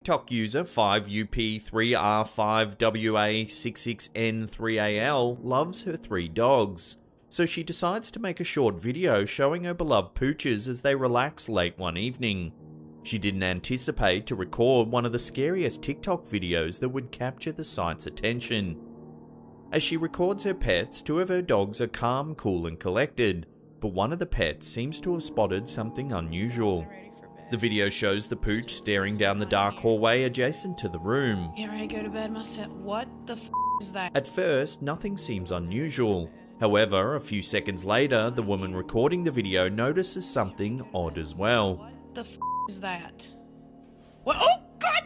TikTok user 5UP3R5WA66N3AL loves her 3 dogs, so she decides to make a short video showing her beloved pooches as they relax late one evening. She didn't anticipate to record one of the scariest TikTok videos that would capture the site's attention. As she records her pets, 2 of her dogs are calm, cool and collected, but one of the pets seems to have spotted something unusual. The video shows the pooch staring down the dark hallway adjacent to the room. Get ready to go to bed myself. What the f is that? At first, nothing seems unusual. However, a few seconds later, the woman recording the video notices something odd as well. What the f is that? What? Oh, God!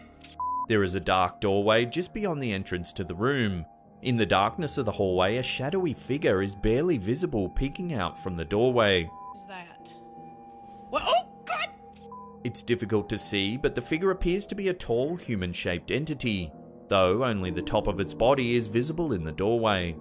There is a dark doorway just beyond the entrance to the room. In the darkness of the hallway, a shadowy figure is barely visible peeking out from the doorway. What is that? What? Oh, God! It's difficult to see, but the figure appears to be a tall, human-shaped entity, though only the top of its body is visible in the doorway.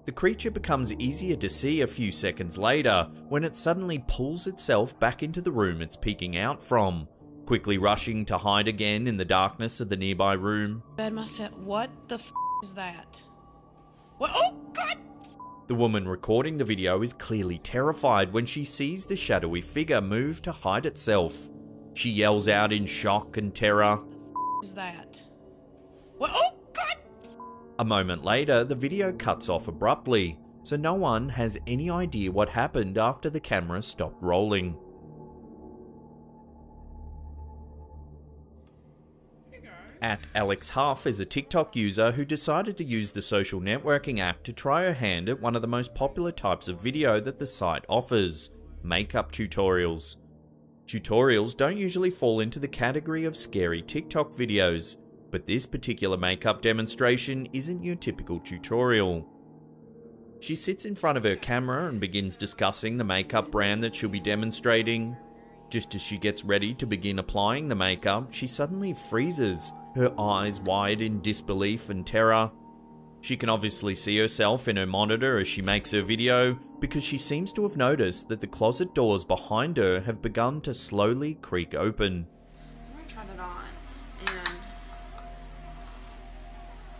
The creature becomes easier to see a few seconds later, when it suddenly pulls itself back into the room it's peeking out from, quickly rushing to hide again in the darkness of the nearby room. Bed myself. What the f is that? What? Oh, God! The woman recording the video is clearly terrified when she sees the shadowy figure move to hide itself. She yells out in shock and terror. What is that? What? Oh, God! A moment later, the video cuts off abruptly, so no one has any idea what happened after the camera stopped rolling. Alex Huff is a TikTok user who decided to use the social networking app to try her hand at one of the most popular types of video that the site offers: makeup tutorials. Tutorials don't usually fall into the category of scary TikTok videos, but this particular makeup demonstration isn't your typical tutorial. She sits in front of her camera and begins discussing the makeup brand that she'll be demonstrating. Just as she gets ready to begin applying the makeup, she suddenly freezes, her eyes wide in disbelief and terror. She can obviously see herself in her monitor as she makes her video, because she seems to have noticed that the closet doors behind her have begun to slowly creak open. So I'm gonna try that on, and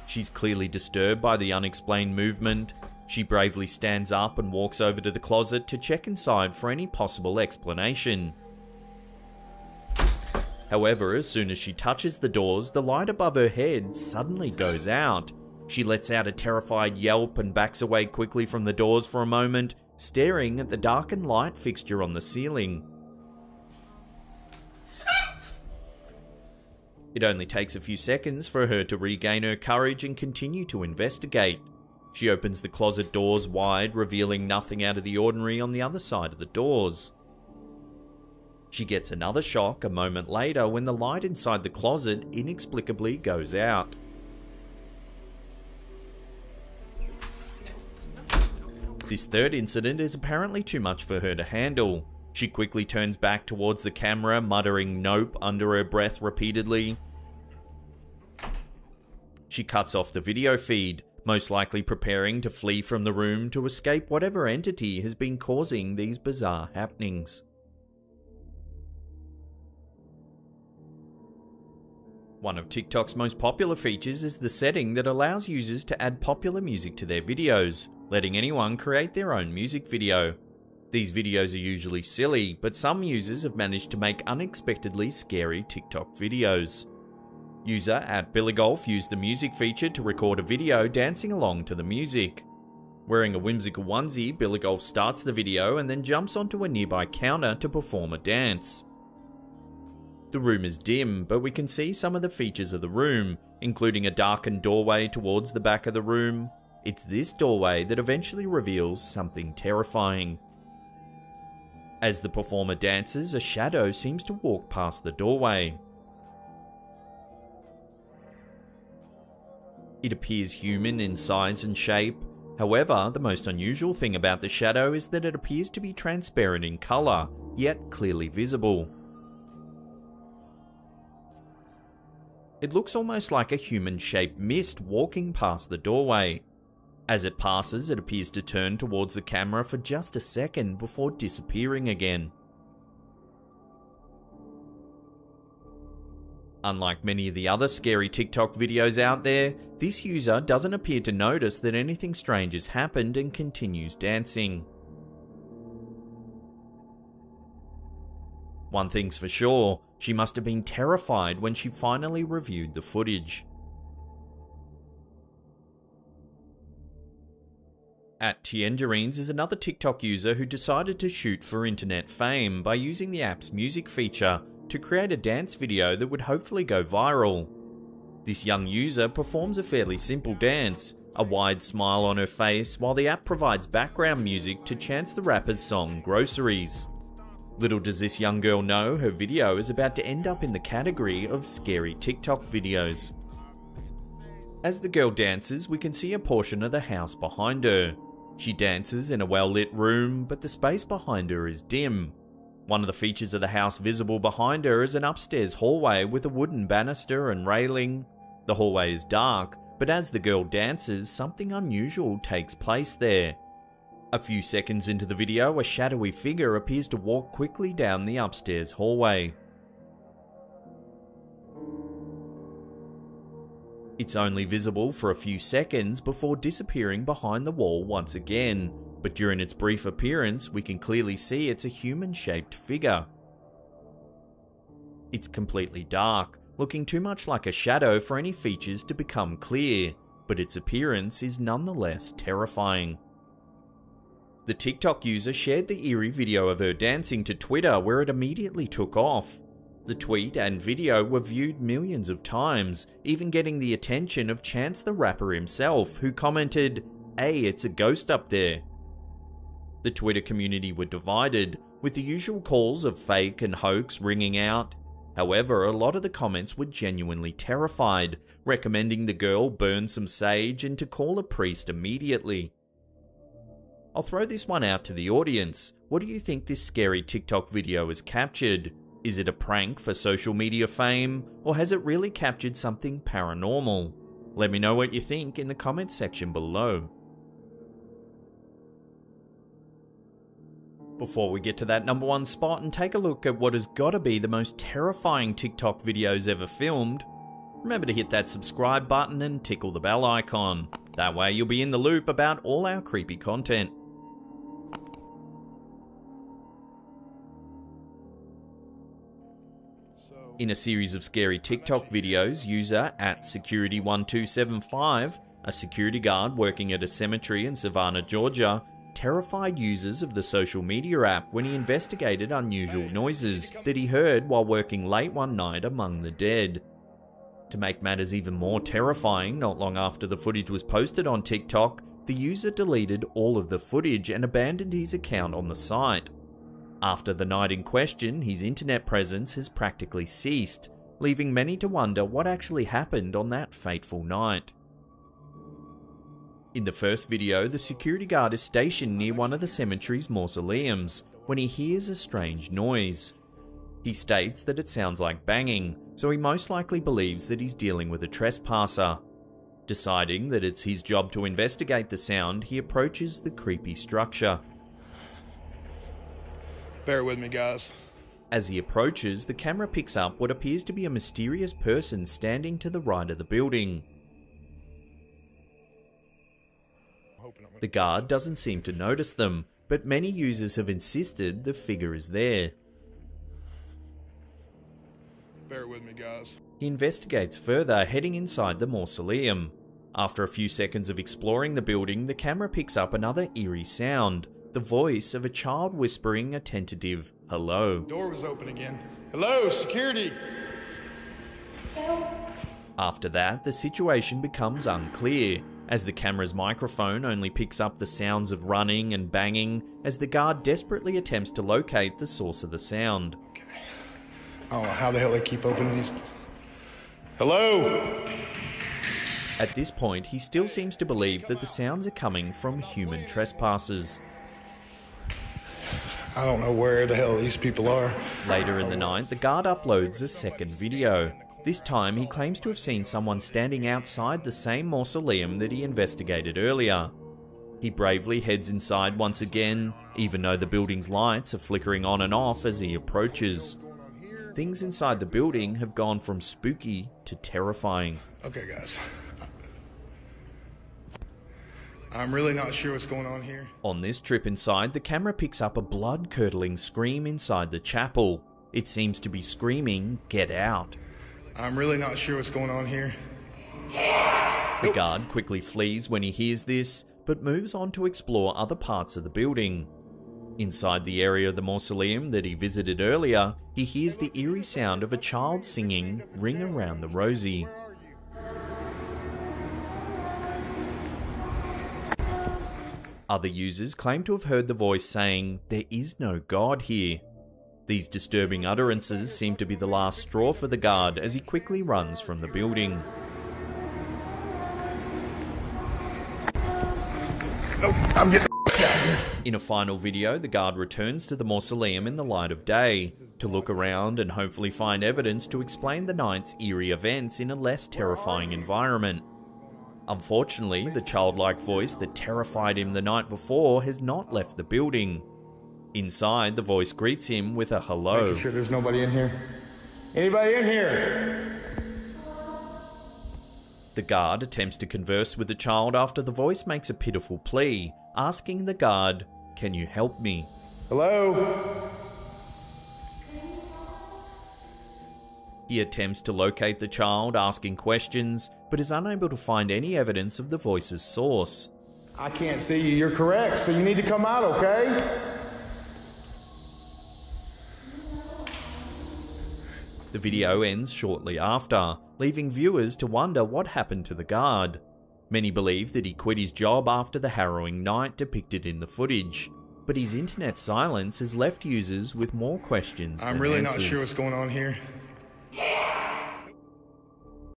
She's clearly disturbed by the unexplained movement. She bravely stands up and walks over to the closet to check inside for any possible explanation. However, as soon as she touches the doors, the light above her head suddenly goes out. She lets out a terrified yelp and backs away quickly from the doors for a moment, staring at the darkened light fixture on the ceiling. It only takes a few seconds for her to regain her courage and continue to investigate. She opens the closet doors wide, revealing nothing out of the ordinary on the other side of the doors. She gets another shock a moment later when the light inside the closet inexplicably goes out. This third incident is apparently too much for her to handle. She quickly turns back towards the camera, muttering "nope" under her breath repeatedly. She cuts off the video feed, most likely preparing to flee from the room to escape whatever entity has been causing these bizarre happenings. One of TikTok's most popular features is the setting that allows users to add popular music to their videos, letting anyone create their own music video. These videos are usually silly, but some users have managed to make unexpectedly scary TikTok videos. User @BillyGolf used the music feature to record a video dancing along to the music. Wearing a whimsical onesie, BillyGolf starts the video and then jumps onto a nearby counter to perform a dance. The room is dim, but we can see some of the features of the room, including a darkened doorway towards the back of the room. It's this doorway that eventually reveals something terrifying. As the performer dances, a shadow seems to walk past the doorway. It appears human in size and shape. However, the most unusual thing about the shadow is that it appears to be transparent in colour, yet clearly visible. It looks almost like a human-shaped mist walking past the doorway. As it passes, it appears to turn towards the camera for just a second before disappearing again. Unlike many of the other scary TikTok videos out there, this user doesn't appear to notice that anything strange has happened and continues dancing. One thing's for sure, she must have been terrified when she finally reviewed the footage. @Tiendarines is another TikTok user who decided to shoot for internet fame by using the app's music feature to create a dance video that would hopefully go viral. This young user performs a fairly simple dance, a wide smile on her face, while the app provides background music to chant the rapper's song Groceries. Little does this young girl know her video is about to end up in the category of scary TikTok videos. As the girl dances, we can see a portion of the house behind her. She dances in a well-lit room, but the space behind her is dim. One of the features of the house visible behind her is an upstairs hallway with a wooden banister and railing. The hallway is dark, but as the girl dances, something unusual takes place there. A few seconds into the video, a shadowy figure appears to walk quickly down the upstairs hallway. It's only visible for a few seconds before disappearing behind the wall once again, but during its brief appearance, we can clearly see it's a human-shaped figure. It's completely dark, looking too much like a shadow for any features to become clear, but its appearance is nonetheless terrifying. The TikTok user shared the eerie video of her dancing to Twitter, where it immediately took off. The tweet and video were viewed millions of times, even getting the attention of Chance the Rapper himself, who commented, "Hey, it's a ghost up there." The Twitter community were divided, with the usual calls of fake and hoax ringing out. However, a lot of the comments were genuinely terrified, recommending the girl burn some sage and to call a priest immediately. I'll throw this one out to the audience. What do you think this scary TikTok video has captured? Is it a prank for social media fame, or has it really captured something paranormal? Let me know what you think in the comments section below. Before we get to that #1 spot and take a look at what has gotta be the most terrifying TikTok videos ever filmed, remember to hit that subscribe button and tickle the bell icon. That way you'll be in the loop about all our creepy content. In a series of scary TikTok videos, user @security1275, a security guard working at a cemetery in Savannah, Georgia, terrified users of the social media app when he investigated unusual noises that he heard while working late one night among the dead. To make matters even more terrifying, not long after the footage was posted on TikTok, the user deleted all of the footage and abandoned his account on the site. After the night in question, his internet presence has practically ceased, leaving many to wonder what actually happened on that fateful night. In the first video, the security guard is stationed near one of the cemetery's mausoleums when he hears a strange noise. He states that it sounds like banging, so he most likely believes that he's dealing with a trespasser. Deciding that it's his job to investigate the sound, he approaches the creepy structure. Bear with me, guys. As he approaches, the camera picks up what appears to be a mysterious person standing to the right of the building. The guard doesn't seem to notice them, but many users have insisted the figure is there. Bear with me, guys. He investigates further, heading inside the mausoleum. After a few seconds of exploring the building, the camera picks up another eerie sound. The voice of a child whispering a tentative hello. Door was open again. Hello, security! After that, the situation becomes unclear, as the camera's microphone only picks up the sounds of running and banging as the guard desperately attempts to locate the source of the sound. Okay. I don't know how the hell they keep opening these. Hello? At this point, he still seems to believe that the sounds are coming from human trespassers. I don't know where the hell these people are. Later in the night, the guard uploads a second video. This time, he claims to have seen someone standing outside the same mausoleum that he investigated earlier. He bravely heads inside once again, even though the building's lights are flickering on and off as he approaches. things inside the building have gone from spooky to terrifying. Okay, guys. I'm really not sure what's going on here. On this trip inside, the camera picks up a blood-curdling scream inside the chapel. It seems to be screaming, "Get out." I'm really not sure what's going on here. The guard quickly flees when he hears this, but moves on to explore other parts of the building. Inside the area of the mausoleum that he visited earlier, he hears the eerie sound of a child singing "Ring Around the Rosie." Other users claim to have heard the voice saying, "There is no God here." These disturbing utterances seem to be the last straw for the guard as he quickly runs from the building. I'm getting out here. In a final video, the guard returns to the mausoleum in the light of day, to look around and hopefully find evidence to explain the night's eerie events in a less terrifying environment. Unfortunately, the childlike voice that terrified him the night before has not left the building. Inside, the voice greets him with a hello. Making sure there's nobody in here. Anybody in here? The guard attempts to converse with the child after the voice makes a pitiful plea, asking the guard, "Can you help me?" Hello? He attempts to locate the child, asking questions, but is unable to find any evidence of the voice's source. I can't see you. You're correct, so you need to come out, okay? The video ends shortly after, leaving viewers to wonder what happened to the guard. Many believe that he quit his job after the harrowing night depicted in the footage, but his internet silence has left users with more questions than I'm really answers. not sure what's going on here.